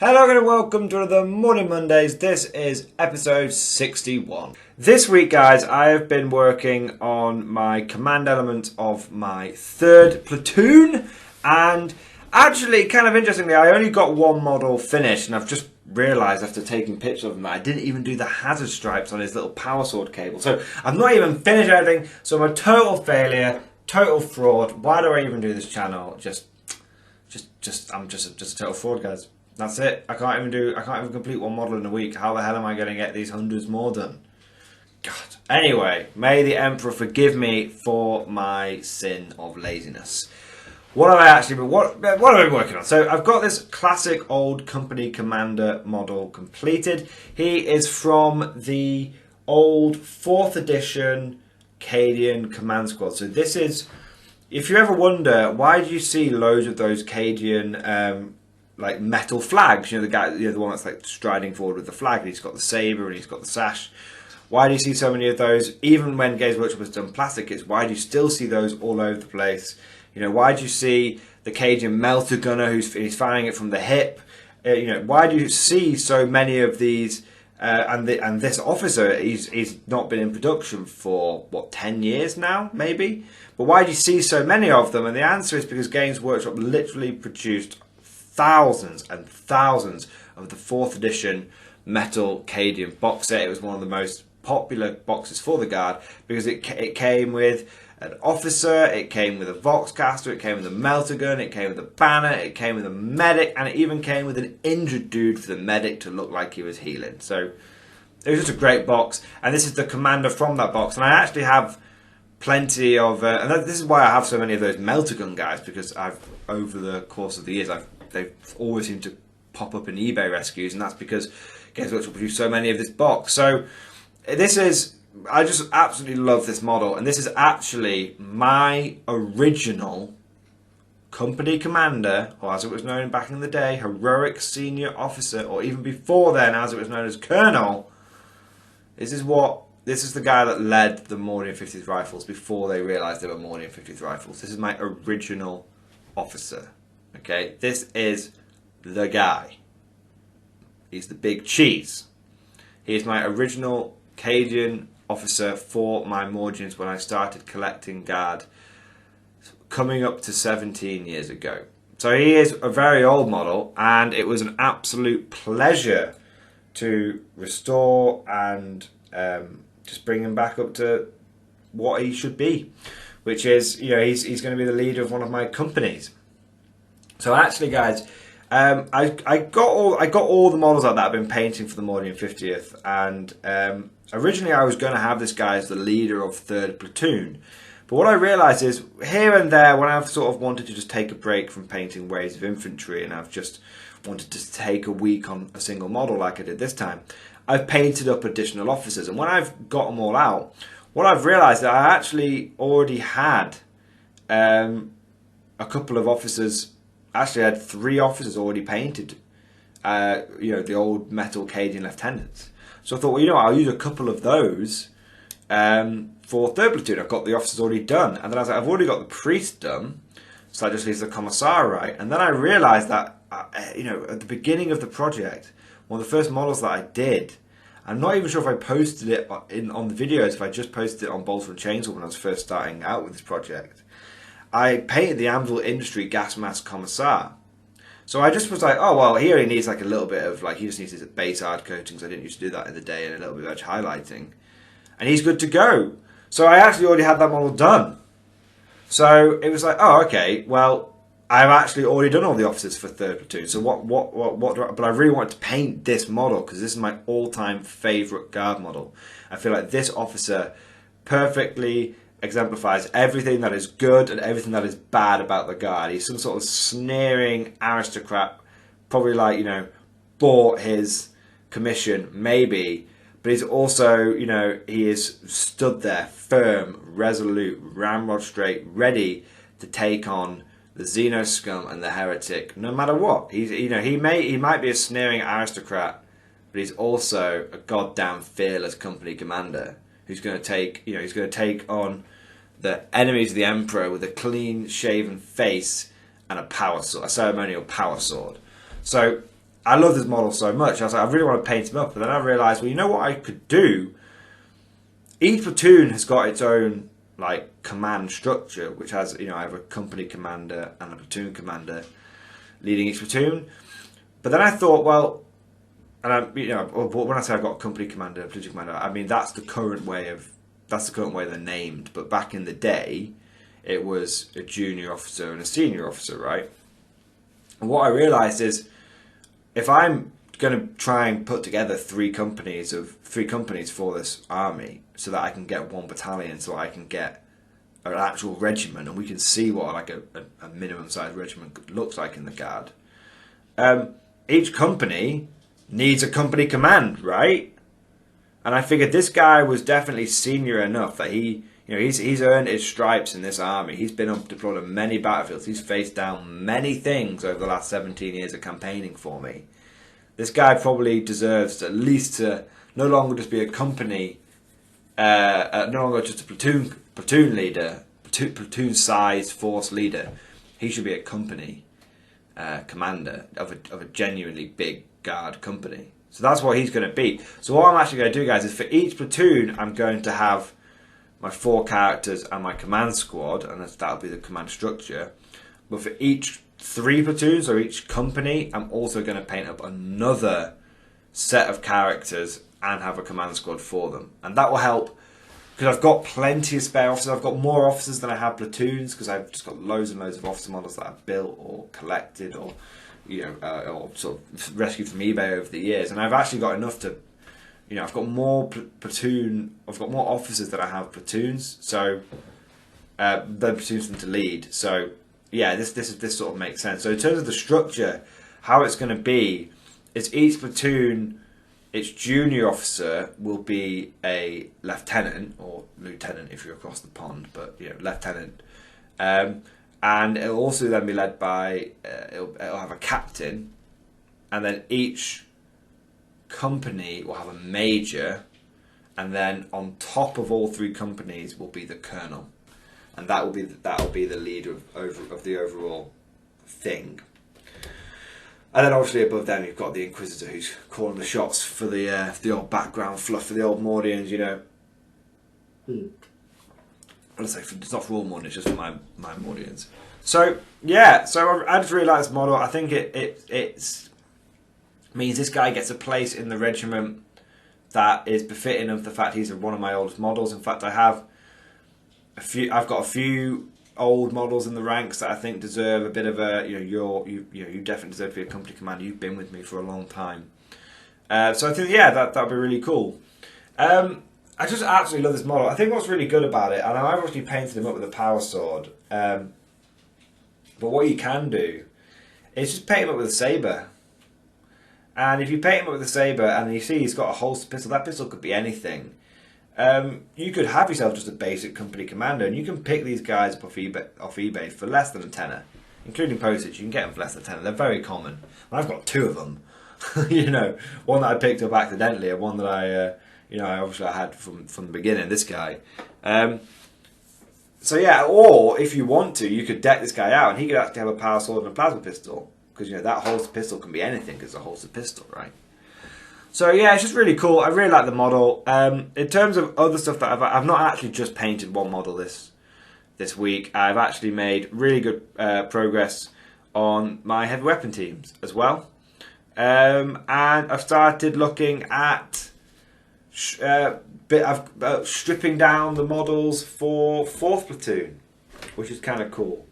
Hello and welcome to another Morning Mondays. This is episode 61. This week, guys, I have been working on my command element of my third platoon, and actually, kind of interestingly, I only got one model finished, and I've just realised after taking pictures of him that I didn't even do the hazard stripes on his little power sword cable. So I've not even finished anything, so I'm a total failure, total fraud. Why do I even do this channel? I'm just a total fraud, guys. That's it. I can't even complete one model in a week. How the hell am I going to get these hundreds more done? God. Anyway, may the Emperor forgive me for my sin of laziness. What have I been working on? So I've got this classic old company commander model completed. He is from the old 4th edition Cadian command squad. So this is, if you ever wonder, why do you see loads of those Cadian like metal flags? You know, the one that's like striding forward with the flag, and he's got the saber and he's got the sash. Why do you see so many of those? Even when Games Workshop has done plastic kits, why do you still see those all over the place? You know, why do you see the Cajun melter gunner who's firing it from the hip? You know, why do you see so many of these? And this officer, he's not been in production for what, 10 years now, maybe. But why do you see so many of them? And the answer is because Games Workshop literally produced thousands and thousands of the 4th edition metal Cadian box set. It was one of the most popular boxes for the Guard because it came with an officer, it came with a Voxcaster, it came with a melter gun, it came with a banner, it came with a medic, and it even came with an injured dude for the medic to look like he was healing. So it was just a great box, and this is the commander from that box. And I actually have plenty of, and this is why I have so many of those melter gun guys, because over the course of the years, they've always seemed to pop up in eBay rescues, and that's because Games Workshop produced so many of this box. So this is, I just absolutely love this model, and this is actually my original company commander, or as it was known back in the day, heroic senior officer, or even before then as it was known as colonel. This is the guy that led the Mordian 50th Rifles before they realised they were Mordian 50th Rifles. This is my original officer. Okay, this is the guy. He's the big cheese. He is my original Cadian officer for my Mordians when I started collecting Guard, coming up to 17 years ago. So he is a very old model, and it was an absolute pleasure to restore and just bring him back up to what he should be, which is, you know, he's going to be the leader of one of my companies. So actually, guys, I got all the models out that I've been painting for the Mordian 50th, and originally I was going to have this guy as the leader of 3rd Platoon. But what I realised is, here and there, when I've sort of wanted to just take a break from painting waves of infantry, and I've just wanted to take a week on a single model like I did this time, I've painted up additional officers. And when I've got them all out, what I've realised is that I actually already had a couple of officers. Actually, I had 3 officers already painted, you know, the old metal Cadian lieutenants. So I thought, well, you know what, I'll use a couple of those for 3rd Platoon. I've got the officers already done. And then I was like, I've already got the priest done, so that just leaves the commissar, right? And then I realised that, you know, at the beginning of the project, one of the first models that I did, I'm not even sure if I posted it on the videos, if I just posted it on Bolter and Chainsaw when I was first starting out with this project. I painted the Anvil Industry Gas Mask Commissar. So I just was like, oh, well, here he needs like a little bit of, like, he just needs his base hard coatings. I didn't used to do that in the day, and a little bit of edge highlighting. And he's good to go. So I actually already had that model done. So it was like, oh, okay, well, I've actually already done all the officers for 3rd Platoon. So but I really wanted to paint this model because this is my all-time favourite Guard model. I feel like this officer perfectly exemplifies everything that is good and everything that is bad about the Guard. He's some sort of sneering aristocrat, probably, like, you know, bought his commission, maybe, but he's also, you know, he is stood there firm, resolute, ramrod straight, ready to take on the Xeno scum and the heretic, no matter what. He's, you know, he might be a sneering aristocrat, but he's also a goddamn fearless company commander who's going to take, you know, he's going to take on the enemies of the Emperor with a clean shaven face and a power sword, a ceremonial power sword. So I love this model so much. I was like, I really want to paint him up. But then I realised, well, you know what I could do? Each platoon has got its own like command structure, which has, you know, I have a company commander and a platoon commander leading each platoon. But then I thought, well, and I, you know, when I say I've got a company commander, a platoon commander, I mean that's the current way they're named. But back in the day, it was a junior officer and a senior officer, right? And what I realised is, if I'm going to try and put together three companies for this army, so that I can get one battalion, so I can get an actual regiment, and we can see what like a minimum size regiment looks like in the Guard. Each company needs a company command, right? And I figured this guy was definitely senior enough that he, you know, he's earned his stripes in this army. He's been deployed on many battlefields. He's faced down many things over the last 17 years of campaigning for me. This guy probably deserves at least to no longer just be a company, no longer just a platoon leader, platoon size force leader. He should be a company commander of a genuinely big Guard company. So that's what he's going to be. So what I'm actually going to do, guys, is for each platoon, I'm going to have my 4 characters and my command squad, and that'll be the command structure. But for each 3 platoons or each company, I'm also going to paint up another set of characters and have a command squad for them. And that will help, because I've got plenty of spare officers. I've got more officers than I have platoons, because I've just got loads and loads of officer models that I've built or collected or, you know, or sort of rescued from eBay over the years. And I've actually got enough to, you know, I've got more I've got more officers than I have platoons. So the platoons than to lead. So yeah, this sort of makes sense. So in terms of the structure, how it's going to be is each platoon, its junior officer will be a lieutenant or lieutenant if you're across the pond, but you know, lieutenant. And it'll also then be led by it'll have a captain, and then each company will have a major, and then on top of all 3 companies will be the colonel. And that will be the leader of the overall thing. And then obviously above them you've got the Inquisitor, who's calling the shots for the old background fluff for the old Mordians, you know. Let's say it's not for all Mordians, just for my Mordians. So yeah, so I just really like this model. I think it means this guy gets a place in the regiment that is befitting of the fact he's one of my oldest models. In fact, I've got a few old models in the ranks that I think deserve a bit of a, you definitely deserve to be a company commander. You've been with me for a long time. So I think, yeah, that'd be really cool. I just absolutely love this model. I think what's really good about it, and I've obviously painted him up with a power sword, but what you can do is just paint him up with a sabre. And if you paint him up with a sabre and you see he's got a holster pistol, that pistol could be anything. You could have yourself just a basic company commander, and you can pick these guys up off eBay for less than a tenner, including postage. You can get them for less than a tenner. They're very common. And I've got 2 of them. You know, one that I picked up accidentally, and one that I obviously I had from the beginning. This guy. So yeah, or if you want to, you could deck this guy out, and he could actually have a power sword and a plasma pistol, because you know that holster pistol can be anything because it's a holster pistol, right? So yeah, it's just really cool. I really like the model. In terms of other stuff that I've not actually just painted one model this week. I've actually made really good progress on my heavy weapon teams as well. And I've started looking at stripping down the models for 4th platoon, which is kind of cool.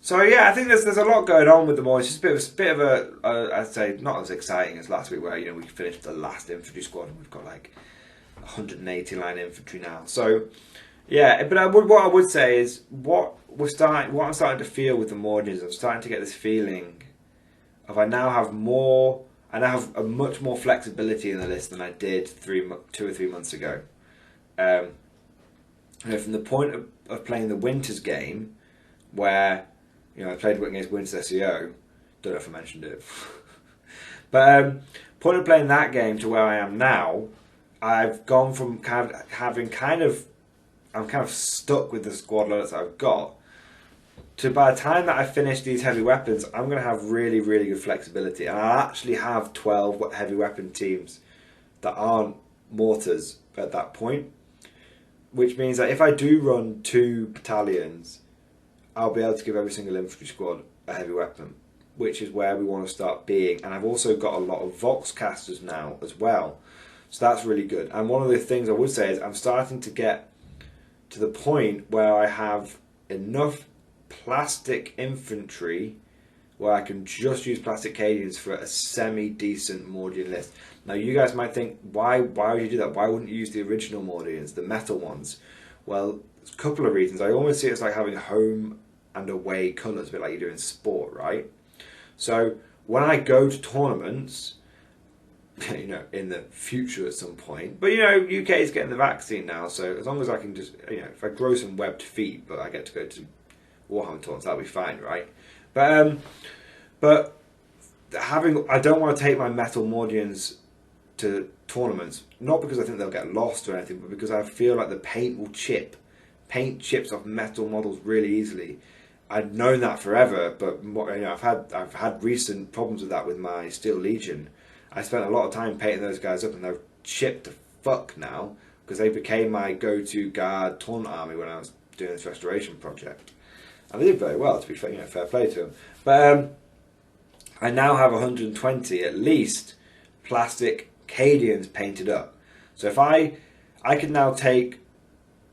So yeah, I think there's a lot going on with them all. It's just a bit of a I'd say not as exciting as last week, where we finished the last infantry squad and we've got like 180 line infantry now. So yeah, but what I would say is what I'm starting to feel with the Mordians, I'm starting to get this feeling of I now have a much more flexibility in the list than I did 2 or 3 months ago. From the point of playing the Winters game, where I played against Winters SEO, don't know if I mentioned it, but point of playing that game to where I am now, I've gone from I'm kind of stuck with the squad loads I've got, So by the time that I finish these heavy weapons, I'm going to have really, really good flexibility. And I'll actually have 12 heavy weapon teams that aren't mortars at that point. Which means that if I do run 2 battalions, I'll be able to give every single infantry squad a heavy weapon, which is where we want to start being. And I've also got a lot of Vox casters now as well. So that's really good. And one of the things I would say is I'm starting to get to the point where I have enough plastic infantry where I can just use plastic Cadians for a semi-decent Mordian list. Now you guys might think, why would you do that? Why wouldn't you use the original Mordians, the metal ones? Well, there's a couple of reasons. I almost see it as like having home and away colours, a bit like you do in sport, right? So when I go to tournaments, you know, in the future at some point, but you know, UK is getting the vaccine now, so as long as I can just, you know, if I grow some webbed feet, but I get to go to Warhammer tournaments, that'll be fine, right? But I don't want to take my metal Mordians to tournaments, not because I think they'll get lost or anything, but because I feel like the paint will chip. Paint chips off metal models really easily. I'd known that forever, but you know, I've had recent problems with that with my Steel Legion. I spent a lot of time painting those guys up, and they've chipped the fuck now because they became my go-to guard taunt army when I was doing this restoration project. And they did very well, to be fair, you know, fair play to them. But I now have 120 at least plastic Cadians painted up. So if I could now take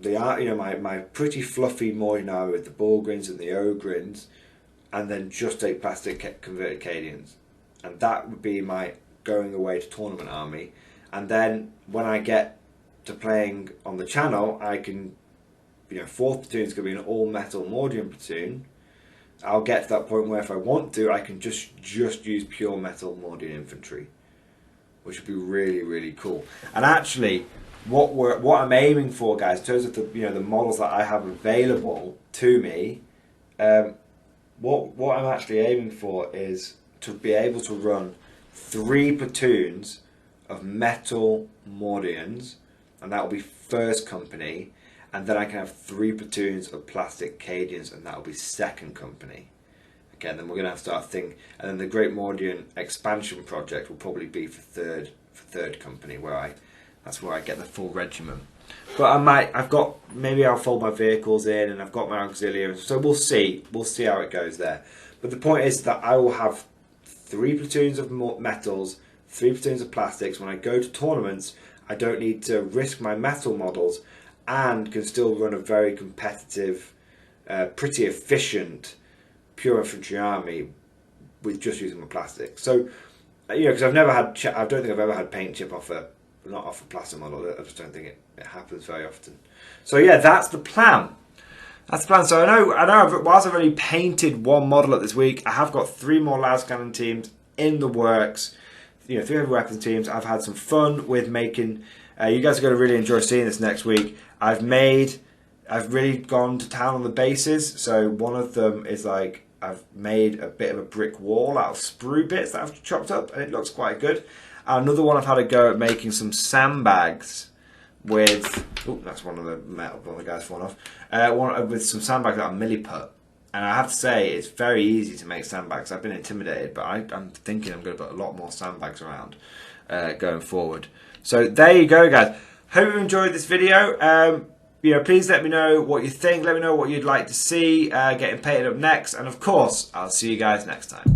the, you know, my pretty fluffy Mordian army with the Bulgrins and the Ogrins, and then just take plastic converted Cadians, and that would be my going away to tournament army. And then when I get to playing on the channel, I can, you know, 4th platoon is going to be an all metal Mordian platoon. I'll get to that point where if I want to, I can just use pure metal Mordian infantry, which would be really, really cool. And actually, what I'm aiming for, guys, in terms of the, you know, the models that I have available to me, what I'm actually aiming for is to be able to run 3 platoons of metal Mordians, and that will be first company, and then I can have 3 platoons of plastic Cadians, and that will be second company. Again, then we're going to have to start thinking, and then the Great Mordian expansion project will probably be for third company, that's where I get the full regiment. But maybe I'll fold my vehicles in, and I've got my auxiliaries, so we'll see how it goes there. But the point is that I will have 3 platoons of metals, 3 platoons of plastics. When I go to tournaments, I don't need to risk my metal models, and can still run a very competitive, pretty efficient pure infantry army with just using my plastic. So, you know, because I don't think I've ever had paint chip not off a plastic model. I just don't think it happens very often. So yeah, that's the plan. That's the plan. So I know. Whilst I've only painted 1 model at this week, I have got 3 more las cannon teams in the works. You know, 3 heavy weapons teams. I've had some fun with making. You guys are going to really enjoy seeing this next week. I've really gone to town on the bases. So one of them is like, I've made a bit of a brick wall out of sprue bits that I've chopped up, and it looks quite good. Another one, I've had a go at making some sandbags with, that's one of the guys falling off, with some sandbags out of milliput. And I have to say, it's very easy to make sandbags. I've been intimidated, but I'm thinking I'm going to put a lot more sandbags around going forward. So there you go, guys. Hope you enjoyed this video. You know, please let me know what you think. Let me know what you'd like to see getting painted up next. And of course, I'll see you guys next time.